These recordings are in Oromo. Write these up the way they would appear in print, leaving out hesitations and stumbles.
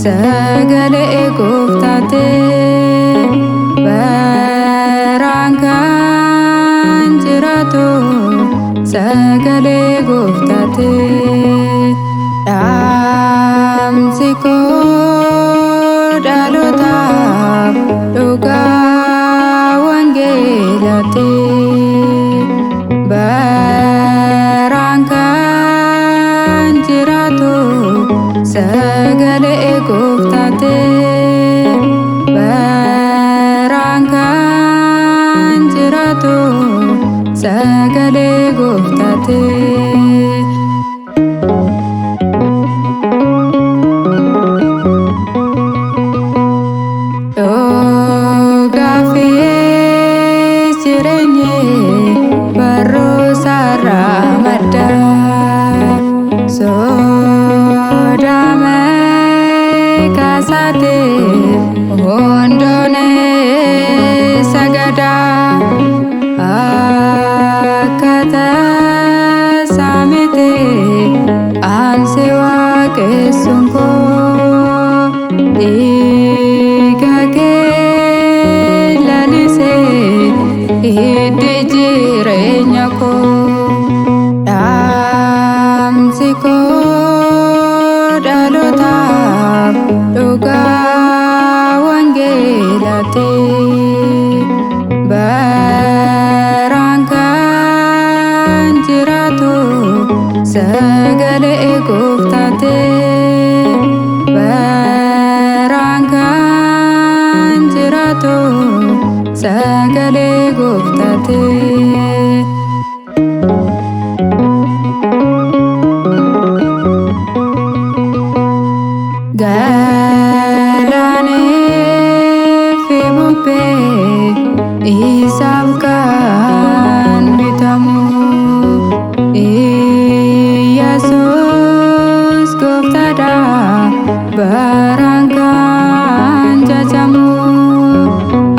sagalee gooftaate baraan kan jiraatu sagalee gooftaate dhaamsi koo dhalootaaf dhugaa wangeelaati baraan kan jiraatu sagalee gooftaate baraan kan jiraatu sagalee gooftaate. Gaaffiis jireenyi barruusarraa madda sodaamee kaasaatiif hundoonee sagada akkaataa saamite aansi waaqessuun koo dhiiga kee lalisee hiddi jireenya koo dhaamsi koo dhalootaaf dhugaa wangeelaati baraan kan jiraatu sagalee gooftaate baraan kan jiraatu sagalee gooftaate. Galaanee fi bubbee isaaf kan bitamu Yesuus gooftaadha baraan kan jajamu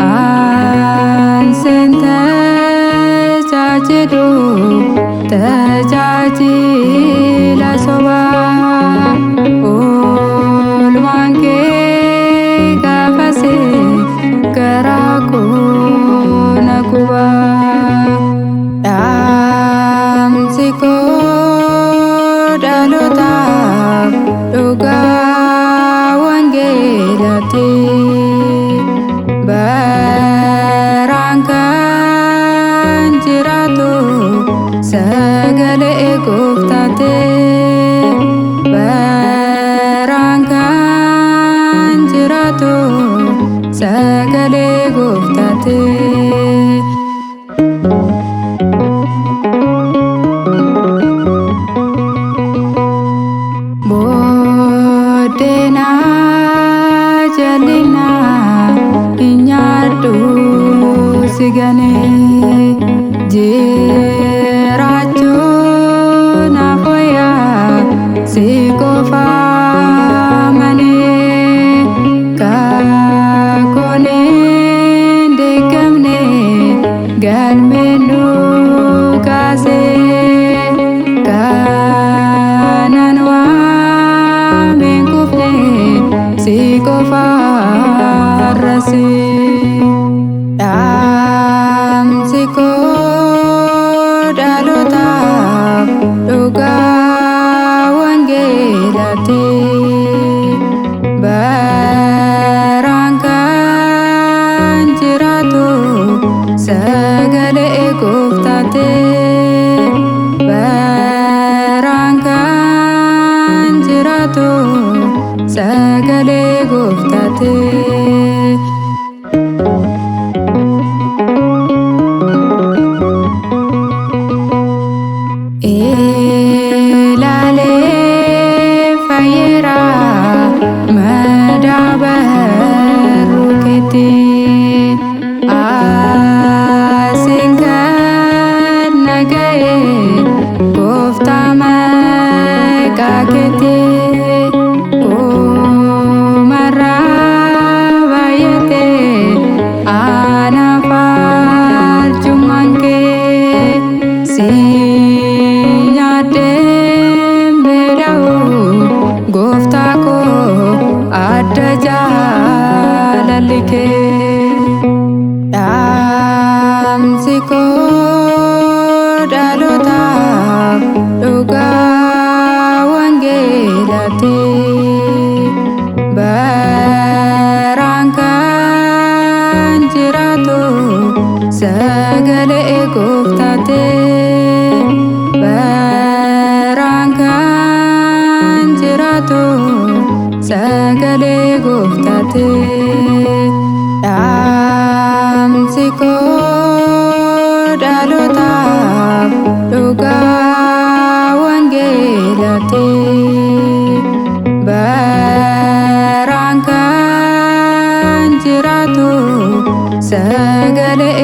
anseen tajaajilu tajaajila sobaa oolmaan kee gaafase garaa koo na guba dhaamsi koo dhalootaaf dhugaa wangeelaati baraan kan jiraatu sagalee gooftaate baraan kan jiraatu sagalee gooftaate. Booddeena jal'ina hin nyaadhu si ganee jiraachuun naaf wayyaa si qofaa malee kakkoon hin diigamne galmeen nu kaasee kanan waameen kufne si qofaa rasee dhaamsi koo dhalootaaf dhugaa wangeelaati baraan kan jiraatu sagalee gooftaate baraan kan jiraatu sagalee gooftaate. Ilaalee fayyeera madaa barruu keetti asiin kan naga'e gooftaa maqaa keetti uumarraa baay'ate anaaf arjummaan kee si nyaadheen beela'u gooftaa koo sagalee gooftaatti. Dhaamsi koo dhalootaaf dhugaa wangeelaati. Baraan kan jiraatu sagalee